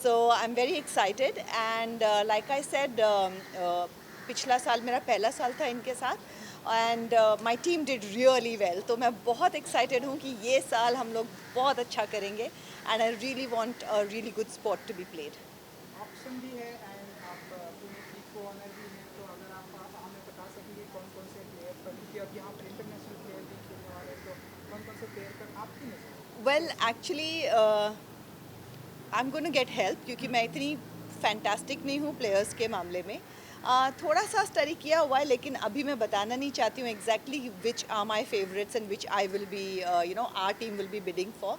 So I'm very excited and like I said, पिछला साल मेरा पहला साल था इनके साथ and my team did really well. तो मैं बहुत excited हूँ कि ये साल हम लोग बहुत अच्छा करेंगे and I really want a really good sport to be played. Option भी है एंड आप पुणे की को ऑनर भी हैं, तो अगर आप हमें बता सकेंगे कौन कौन से प्लेयर पर, क्योंकि अब यहाँ पर इंटरनेशनल प्लेयर भी खेलने वाले हैं, तो कौन कौन से प्लेयर पर आपकी Well, नज़र actually, I am gonna get help क्योंकि मैं इतनी फैंटास्टिक नहीं हूँ प्लेयर्स के मामले में. थोड़ा सा स्टडी किया हुआ है लेकिन अभी मैं बताना नहीं चाहती हूँ exactly which are my favourites and which I will be are team will be bidding for.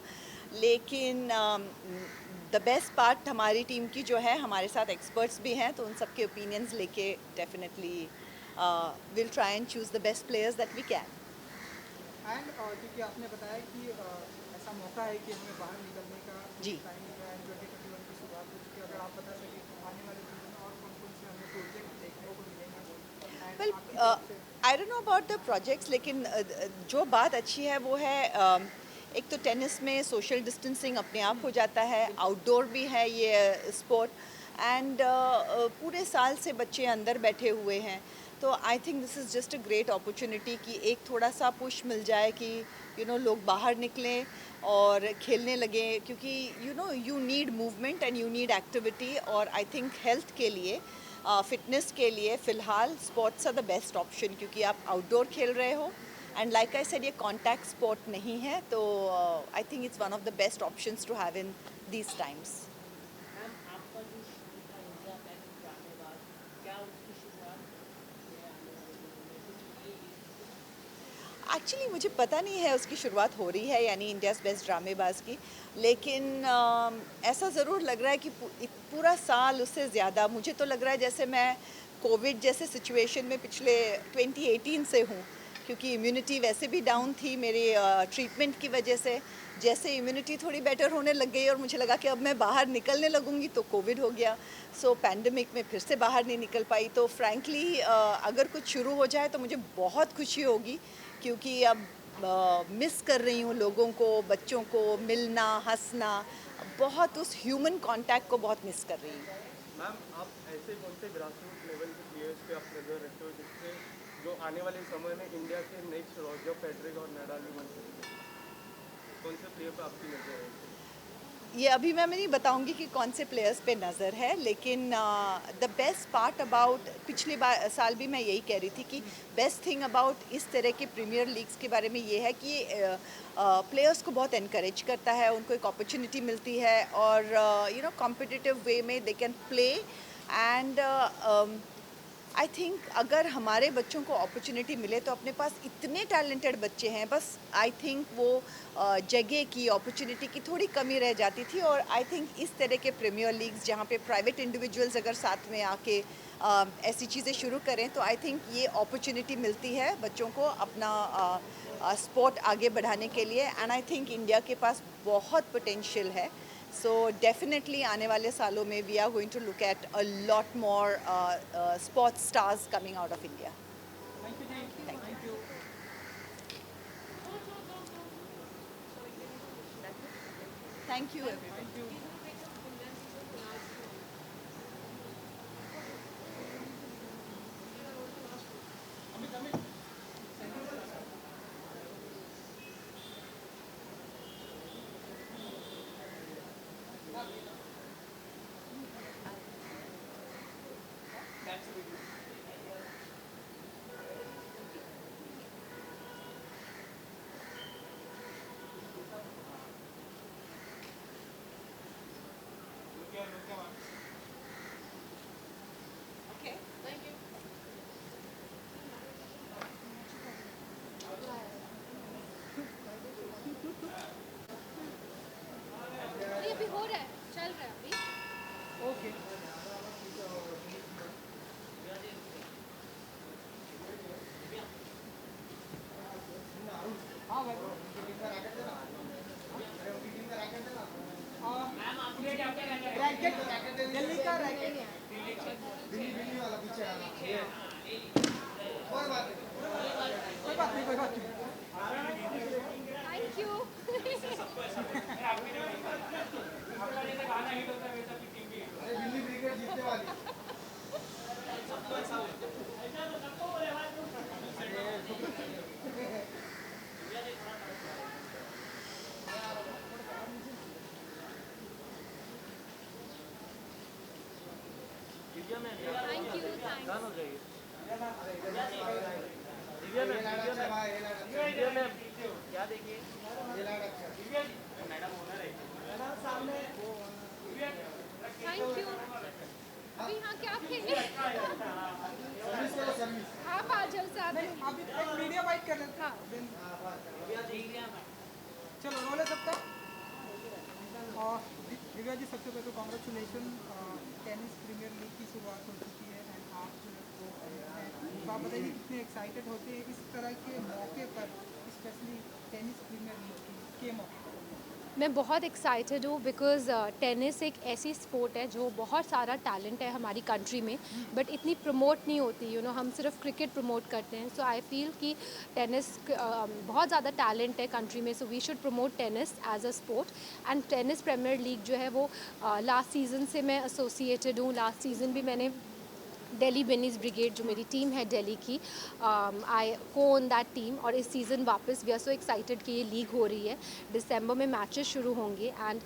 लेकिन द बेस्ट पार्ट हमारी टीम की जो है, हमारे साथ एक्सपर्ट्स भी हैं तो उन सबके ओपिनियंस लेके definitely will try and choose the best players that we can. And क्योंकि आपने बताया कि ऐसा मौका है कि हमें बाहर निकलने का जी. टाइम मिल रहा है, 2021 की शुरुआत हो चुकी है, अगर आप बता सकें कि आने वाले दिनों में और कौन कौन से हमें प्रोजेक्ट देखने को मिलेंगे एंड वेल, आपकी तरफ से. I don't know about the projects लेकिन जो बात अच्छी है वो है एक तो टेनिस में सोशल डिस्टेंसिंग अपने आप हो जाता है, आउटडोर भी है ये स्पोर्ट एंड पूरे साल से बच्चे अंदर बैठे हुए हैं. तो I think this is just a great opportunity कि एक थोड़ा सा पुश मिल जाए कि लोग बाहर निकलें और खेलने लगे क्योंकि you need movement and you need activity. और आई थिंक हेल्थ के लिए, फिटनेस के लिए फ़िलहाल sports are the best option क्योंकि आप आउटडोर खेल रहे हो एंड लाइक आई सेड ये कॉन्टैक्ट स्पोर्ट नहीं है. तो I think it's one of the best options to have in these times. Ma'am आपका जो शुरू था इंडिया बेस्ट ड्रामेबाज, क्या उसकी शुरुआत ये आने वाले दिनों में कुछ नई एक्चुअली मुझे पता नहीं है उसकी शुरुआत हो रही है यानी इंडियाज़ बेस्ट ड्रामेबाज की. लेकिन ऐसा ज़रूर लग रहा है कि पूरा साल उससे ज़्यादा मुझे तो लग रहा है जैसे मैं कोविड जैसे सिचुएशन में पिछले 2018 से हूँ क्योंकि इम्यूनिटी वैसे भी डाउन थी मेरे ट्रीटमेंट की वजह से. जैसे इम्यूनिटी थोड़ी बेटर होने लग गई और मुझे लगा कि अब मैं बाहर निकलने लगूंगी तो कोविड हो गया. सो पैंडमिक में फिर से बाहर नहीं निकल पाई. तो फ्रैंकली अगर कुछ शुरू हो जाए तो मुझे बहुत खुशी होगी क्योंकि अब मिस कर रही हूँ लोगों को, बच्चों को मिलना, हंसना, बहुत उस ह्यूमन कांटेक्ट को बहुत मिस कर रही हूँ. मैम, आप ऐसे कौन से ग्रासरूट लेवल के प्लेयर्स पे आप नज़र रखते हो जिससे जो आने वाले समय में इंडिया के नेक्स्ट रॉजर फेडरर और नाडाल भी बन सकते हैं? कौन से प्लेयर पे आपकी नज़र है? ये अभी मैं नहीं बताऊंगी कि कौन से प्लेयर्स पे नज़र है लेकिन द बेस्ट पार्ट अबाउट पिछले साल भी मैं यही कह रही थी कि बेस्ट थिंग अबाउट इस तरह के प्रीमियर लीग्स के बारे में ये है कि ये प्लेयर्स को बहुत इनकरेज करता है, उनको एक अपॉर्चुनिटी मिलती है और कॉम्पिटिटिव वे में they can play. And I think अगर हमारे बच्चों को अपॉर्चुनिटी मिले तो अपने पास इतने टैलेंटेड बच्चे हैं, बस आई थिंक वो जगह की, अपॉर्चुनिटी की थोड़ी कमी रह जाती थी. और आई थिंक इस तरह के प्रीमियर लीग्स जहाँ पे प्राइवेट इंडिविजुअल्स अगर साथ में आके ऐसी चीज़ें शुरू करें तो आई थिंक ये अपॉर्चुनिटी मिलती है बच्चों को अपना स्पोर्ट आगे बढ़ाने के लिए. एंड आई थिंक इंडिया के पास बहुत पोटेंशियल है. So definitely आने वाले सालों में we are going to look at a lot more sports stars coming out of India. Thank you ji. Thank you. Thank you. Thank you everyone. Thank you. Okay. अरे अभी हो रहा है, चल रहा है अभी. ओके. हाँ भाई. रैकेट दिल्ली का रैकेट. कोई बात नहीं, कोई बात नहीं. Thank you. आपका जैसे गाना हिट होता है वैसा thank you, thanks. Thank you. अभी यहाँ क्या खेलें? आप आ जाओ साथ में। आप एक मीडिया बाइट कर लेते हाँ। चलो रोले सबका। और दिव्या जी सबसे पहले तो कॉन्ग्रेचुलेसन, टेनिस प्रीमियर लीग की शुरुआत हो चुकी है एंड आप जो है वो हैं। तो आप बताइए कितने एक्साइटेड होते हैं इस तरह के मौके पर, स्पेशली टेनिस प्रीमियर लीग के मौके पर? मैं बहुत एक्साइटेड हूँ बिकॉज़ टेनिस एक ऐसी स्पोर्ट है जो बहुत सारा टैलेंट है हमारी कंट्री में, बट इतनी प्रमोट नहीं होती। हम सिर्फ क्रिकेट प्रमोट करते हैं। सो आई फील कि टेनिस बहुत ज़्यादा टैलेंट है कंट्री में, so we should promote tennis as a sport. And tennis premier league जो है वो लास्ट सीज़न से मैं एसोसिएटेड हूँ। लास्ट सीज़न भी मैंने दिल्ली बेनीज ब्रिगेड जो मेरी टीम है दिल्ली की, आई को ओन दैट टीम। और इस सीज़न वापस वी आर सो एक्साइटेड कि ये लीग हो रही है। दिसंबर में मैचेस शुरू होंगे and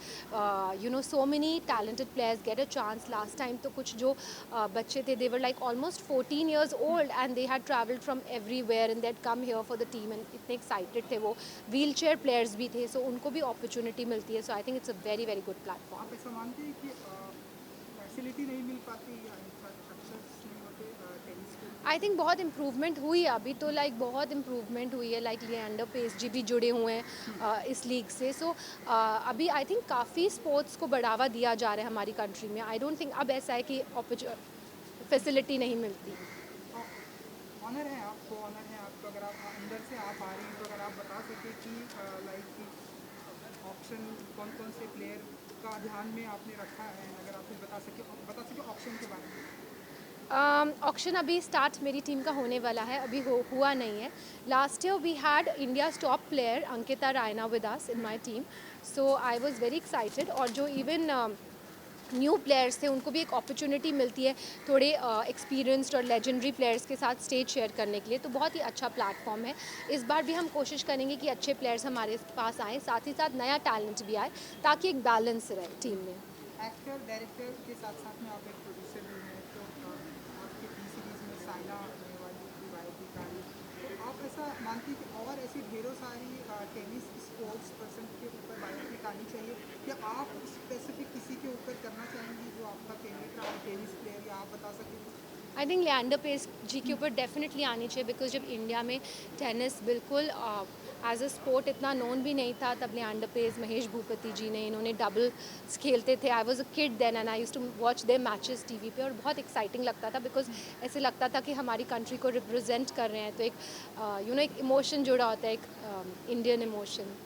so many talented players get a chance. Last time तो कुछ जो बच्चे थे, they were like almost 14 years old and they had travelled from everywhere and that come here for the team and इतने excited थे। वो wheel chair players भी थे, सो उनको भी अपॉर्चुनिटी मिलती है। So I think it's a very very good platform. आप ऐसा मानते हैं कि फैसिलिटी नहीं मिल पाती या इंफ्रास्ट्रक्चर्स नहीं होते टेनिस के? आई थिंक बहुत इम्प्रूवमेंट हुई है अभी तो, लाइक बहुत इम्प्रूवमेंट हुई है। लाइक लिएंडर पेस जी भी जुड़े हुए हैं इस लीग से। सो अभी आई थिंक काफ़ी स्पोर्ट्स को बढ़ावा दिया जा रहा है हमारी कंट्री में। आई डोंट थिंक अब ऐसा है कि फैसिलिटी नहीं मिलती। ऑनर है आपको, ऑनर है आपको, अगर आप अंदर से आप आ रही हैं तो अगर आप बता सकें कि लाइक कि ऑप्शन कौन कौन से प्लेयर का ध्यान में आपने रखा है, अगर आप कुछ बता सके ऑप्शन के बारे में। ऑक्शन अभी स्टार्ट मेरी टीम का होने वाला है, अभी हुआ नहीं है। Last year we had India's top player Ankita Raina with us in my team, so I was very excited. और जो इवन न्यू प्लेयर्स थे उनको भी एक अपॉर्चुनिटी मिलती है थोड़े एक्सपीरियंस्ड और लेजेंडरी प्लेयर्स के साथ स्टेज शेयर करने के लिए, तो बहुत ही अच्छा प्लेटफॉर्म है। इस बार भी हम कोशिश करेंगे कि अच्छे प्लेयर्स हमारे पास आएँ, साथ ही साथ नया टैलेंट भी आए, ताकि एक बैलेंस रहे टीम में। एक्टर डायरेक्टर के साथ साथ में आप एक प्रोड्यूसर भी हैं, तो आपके टी सीरीज़ में साइना नेहवाल की बायोपिक आ रही है, तो आप ऐसा मानती हैं कि और ऐसी ढेरों सारी टेनिस स्पोर्ट्स पर्सन के ऊपर बायोपिक आनी चाहिए, या आप स्पेसिफिक किसी के ऊपर करना चाहेंगी जो आपका फेवरेट रहा टेनिस प्लेयर, या आप बता सकें? आई थिंक लिएंडर पेस जी के ऊपर डेफिनेटली आनी चाहिए, बिकॉज जब इंडिया में टेनिस बिल्कुल एज अ स्पोर्ट इतना नोन भी नहीं था, तब लिएंडर पेस, महेश भूपति जी ने, इन्होंने डबल्स खेलते थे। I was a kid then and I used to watch their matches TV पे, और बहुत एक्साइटिंग लगता था बिकॉज ऐसे लगता था कि हमारी कंट्री को रिप्रेजेंट कर रहे हैं। तो एक एक इमोशन जुड़ा होता है, एक इंडियन इमोशन।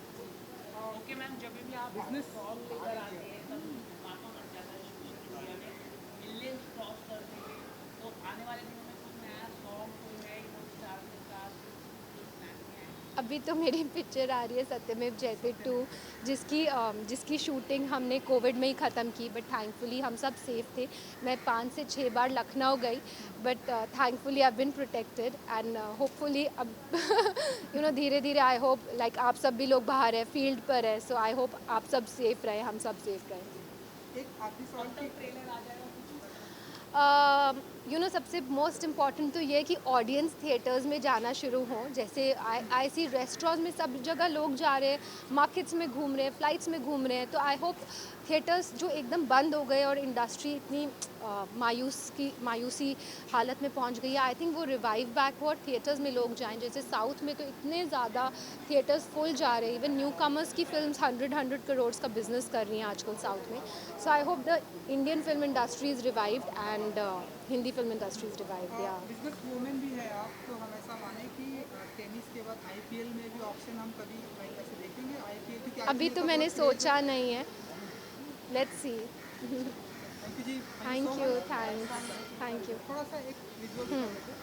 ओके मैम, जब भी आप सॉन्ग लेकर आते हैं तब काफ़ी मच जाता है सोशल मीडिया में, मिलियंस क्रॉस कर देंगे, तो आने वाले दिनों में कुछ नया सॉन्ग कोई है इन स्टार के साथ कुछ प्लान किया है? अभी तो मेरी पिक्चर आ रही है सत्यमेव जयते 2, जिसकी शूटिंग हमने कोविड में ही ख़त्म की, बट थैंकफुली हम सब सेफ थे। मैं 5 से 6 बार लखनऊ गई, but thankfully I been protected and hopefully अब धीरे धीरे आई होप लाइक आप सब भी लोग बाहर है, फील्ड पर है, सो आई होप आप सब सेफ रहे, हम सब सेफ रहे। एक आखिरी सवाल कब की तक ट्रेलर आ जाएगा कुछ? सबसे मोस्ट इम्पॉर्टेंट तो ये है कि ऑडियंस थिएटर्स में जाना शुरू हो। जैसे आई सी रेस्टोरेंट्स में सब जगह लोग जा रहे हैं, मार्केट्स में घूम रहे हैं, फ्लाइट्स में घूम रहे हैं, तो आई होप थिएटर्स जो एकदम बंद हो गए और इंडस्ट्री इतनी मायूसी हालत में पहुंच गई है, आई थिंक वो रिवाइव बैक हो और थिएटर्स में लोग जाएं। जैसे साउथ में तो इतने ज़्यादा थिएटर्स फुल जा रहे हैं, इवन न्यू कमर्स की फिल्म्स 100 करोड़ का बिजनेस कर रही हैं आजकल साउथ में। So I hope the Indian film industry is revived and Hindi film industry is revived. या बिजनेस वूमेन भी है आप, तो हम ऐसा माने कि टेनिस के बाद आईपीएल में भी ऑप्शन हम कभी ऐसे देखेंगे आईपीएल की? अभी तो मैंने सोचा नहीं है, let's see. Thank you ji, thank you, thank you. थोड़ा सा एक विजुअल दिखा देते हैं।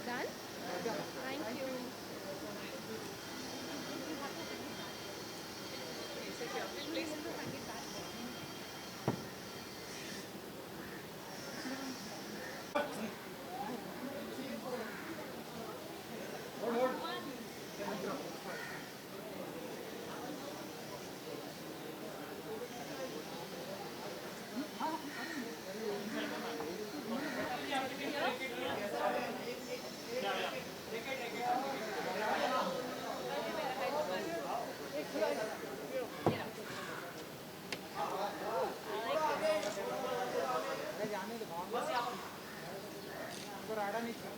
डन। Thank you. अरे जाने दो भाव तो राडा नहीं था।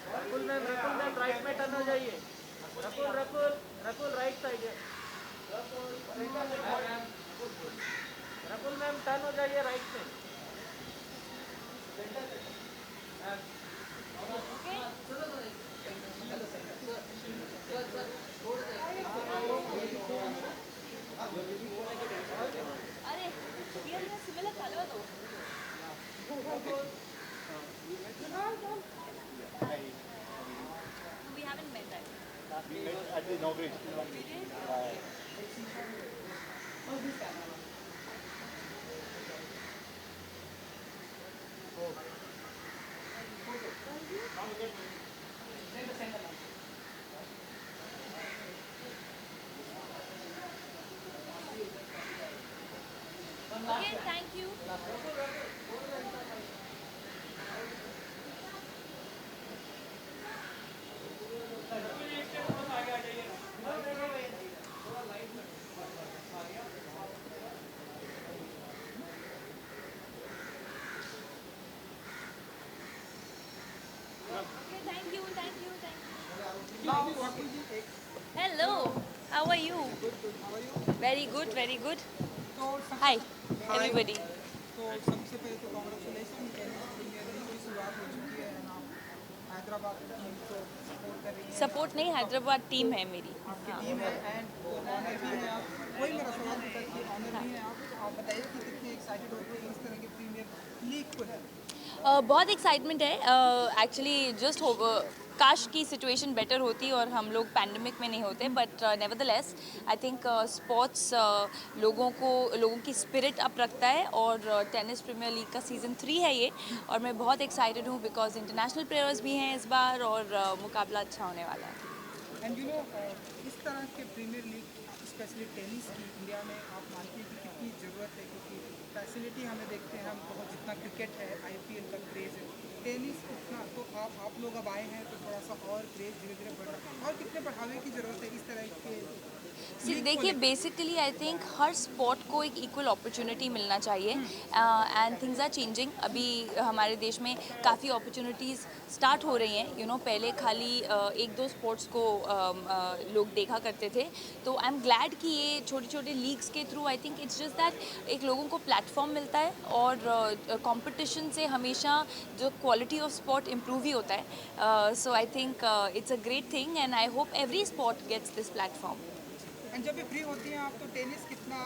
रकुल मैम राइट में टर्न हो जाइए। रकुल राइट साइड है। रकुल मैम टर्न हो जाइए राइट से। At the inauguration. Okay, thank you. Okay, thank you, thank you, thank you. now Rakul ji एक Hello, how are you? how are you? Very good, very good. तो सबसे Hi, everybody. तो सबसे पहले तो कांग्रेचुलेशन प्रीमियर लीग की शुरुआत हो चुकी है ना। हैदराबाद की टीम को सपोर्ट कर रही है। सपोर्ट नहीं, हैदराबाद टीम है मेरी। आपकी टीम है एंड ऑनर भी है आप। वही मेरा सवाल था कि ऑनर भी है आप बताइए कि कितने एक्साइटेड होते हैं इस तरह के प्रीमियर लीग को है। बहुत एक्साइटमेंट है एक्चुअली जस्ट काश की सिचुएशन बेटर होती और हम लोग पैंडमिक में नहीं होते, but nevertheless I think sports लोगों की स्पिरिट अप रखता है और टेनिस प्रीमियर लीग का सीज़न 3 है ये, और मैं बहुत एक्साइटेड हूँ बिकॉज इंटरनेशनल प्लेयर्स भी हैं इस बार और मुकाबला अच्छा होने वाला है। एंड इस तरह के प्रीमियर लीग स्पेशली टेनिस की इंडिया में आप मानते हैं कि कितनी ज़रूरत है, क्योंकि फैसिलिटी हमें देखते हैं हम बहुत जितना क्रिकेट है आईपीएल का क्रेज़ है, टेनिस उतना तो आप लोग अब आए हैं तो थोड़ा सा और क्रेज़ धीरे धीरे बढ़ रहा है और कितने बढ़ावे की ज़रूरत है इस तरह के देखिए basically I think her sport को एक इक्वल अपॉर्चुनिटी मिलना चाहिए एंड थिंग्स आर चेंजिंग। अभी हमारे देश में काफ़ी अपॉर्चुनिटीज़ स्टार्ट हो रही हैं पहले खाली एक दो स्पोर्ट्स को लोग देखा करते थे, तो आई एम ग्लैड कि ये छोटे छोटे लीग्स के through I think it's just that एक लोगों को प्लेटफॉर्म मिलता है और कंपटीशन से हमेशा जो क्वालिटी ऑफ स्पोर्ट इम्प्रूव ही होता है। So I think it's a great thing and I hope every sport gets this platform. And जब भी फ्री होती हैं आप तो टेनिस कितना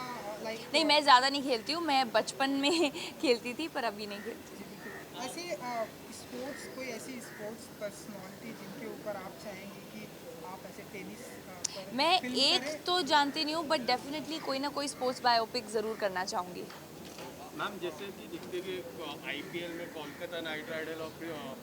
लाइक नहीं, मैं ज़्यादा नहीं खेलती हूँ, मैं बचपन में खेलती थी पर अभी नहीं खेलती। ऐसे स्पोर्ट्स कोई ऐसी स्पोर्ट्स पर्सनालिटी जिनके ऊपर आप चाहेंगे कि आप ऐसे टेनिस पर मैं फिल्म एक करें? तो जानती नहीं हूँ बट डेफिनेटली कोई ना कोई स्पोर्ट्स बायोपिक ज़रूर करना चाहूँगी। मैम जैसे कि दिखते कि आईपीएल में कोलकाता नाइट राइडर और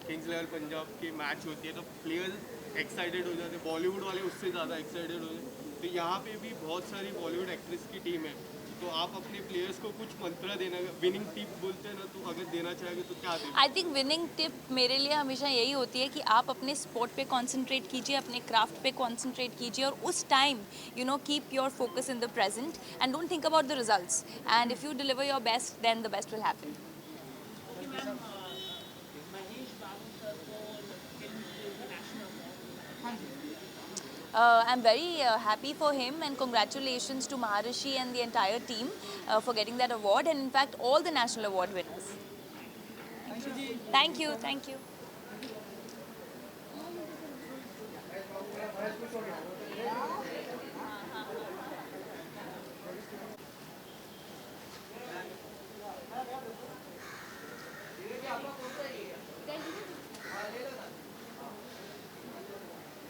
किंग्स इलेवन पंजाब की मैच होती है तो प्लेयर्स एक्साइटेड हो जाते हैं, बॉलीवुड वाले उससे ज़्यादा एक्साइटेड हो जाते हैं। तो यहाँ पे भी बहुत सारी बॉलीवुड एक्ट्रेस की टीम है, तो आप अपने प्लेयर्स को कुछ मंत्र देना, विनिंग टिप बोलते हैं ना, तो अगर देना चाहेंगे तो क्या देंगे? आई थिंक विनिंग टिप मेरे लिए हमेशा यही होती है कि आप अपने स्पोर्ट पे कंसंट्रेट कीजिए, अपने क्राफ्ट पे कंसंट्रेट कीजिए और उस time keep your focus in the present and don't think about the results and if you deliver your best then the best will happen. Mahesh Babu sir को फिल्म नेशनल हाँ जी I'm very happy for him and congratulations to Maharishi and the entire team for getting that award and in fact all the national award winners. Thank you, thank you.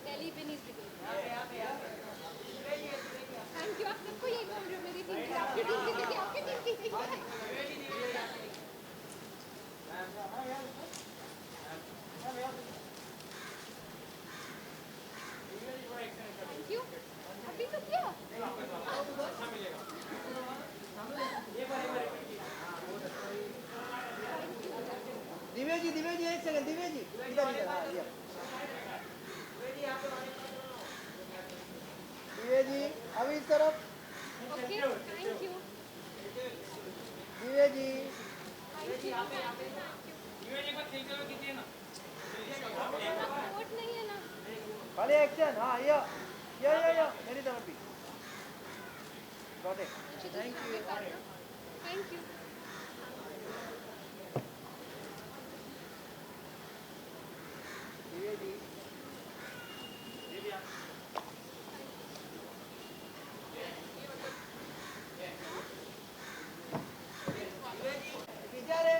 Delhi विनीज thank you. आप सबको यही बोल रहे हो, मेरी team की, आपकी टीम की थी, आपकी टीम की थी। Thank you. अभी तो किया। दिव्या जी एक सेकंड, दिव्या जी इधर इधर, हाँ ये दिव्या जी अभी इस तरफ, okay thank you. Divya ji support नहीं है ना। खाली एक्शन, हाँ या मेरी तरफ भी got it, thank you. Thank you. Divya ji पीछे रे,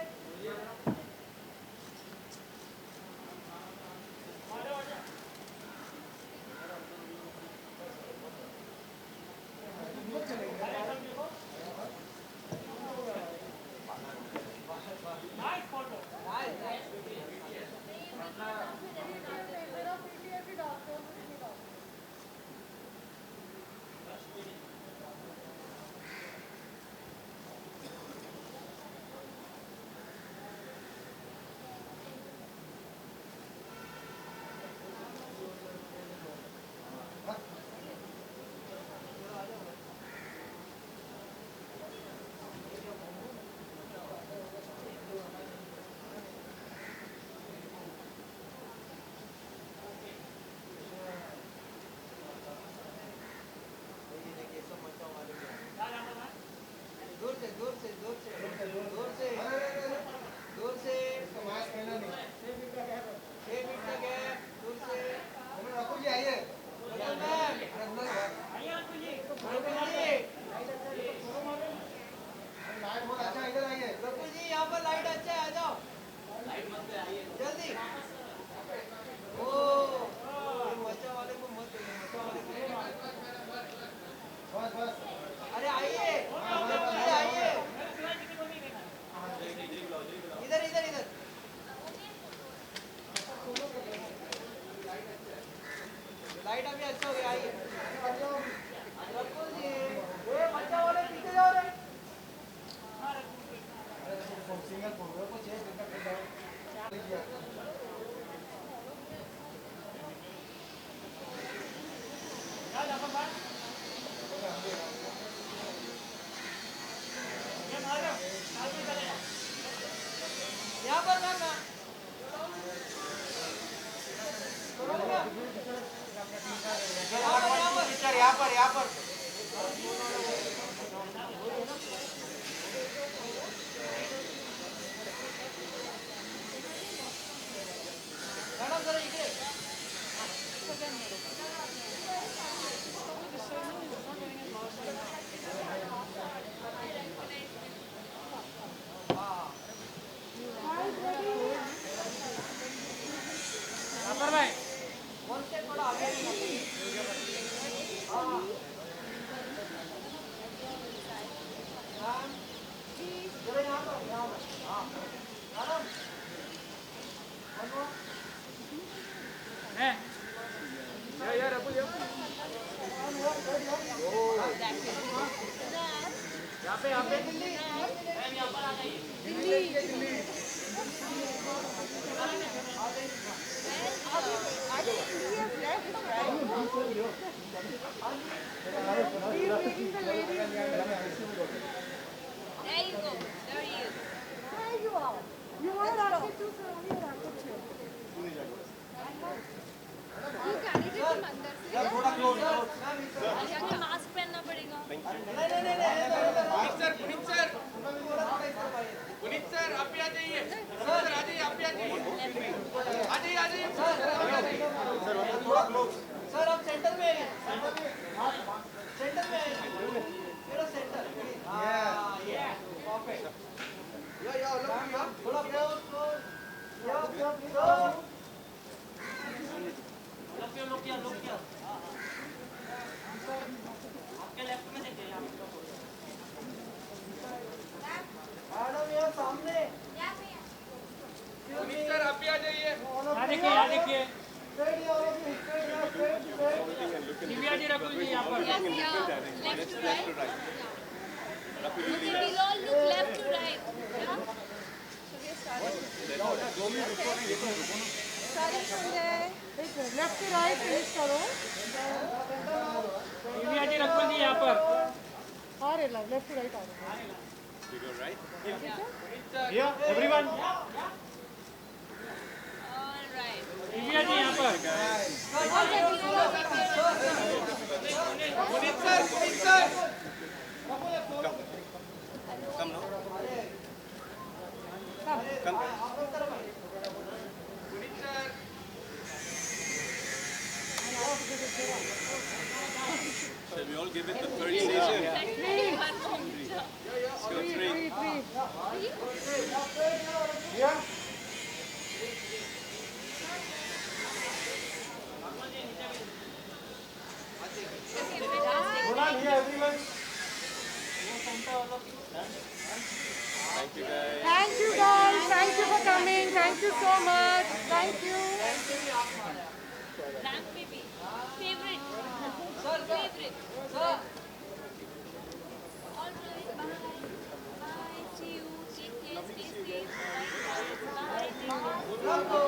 लाइट अभी अच्छा हो गया, आइए रकुल जी, ये बच्चा वाले पीछे जाओ रे, सिंगल फोन को चेंज करके यहाँ पर मैम ना यहाँ पर मैडम जरा इकडे भाई वन से थोड़ा आगे हाँ जरा यहाँ पर हाँ मैडम यार रकुल यहाँ पे दिल्ली यहाँ पर आ जाइए There you go. There he is. Candidate अंदर से थोड़ा क्लोज अच्छा, मास्क पहनना पड़ेगा। पुनीत सर आप भी आ जाइए सर। यहाँ देखिए, यहाँ देखिए। दिव्या जी रकुल जी यहाँ पर। Left to right. Okay, we'll all look left to right. Yeah? Left to right finish करो दिव्या जी रकुल जी यहाँ पर। आ रहे लेफ्ट टू राइट आ रहे Yeah, everyone. All right. Divya ji यहाँ पर। Come now. Come. Shall we all give it the appreciation? Let's go three. Hold on here, everyone. Thank you, guys. Thank you guys. Thank you for coming. Thank you so much. Thank you. Rank baby. Favorite. Favorite. All right. Bye. Bye. See you. Take care. Stay safe. Bye. Bye.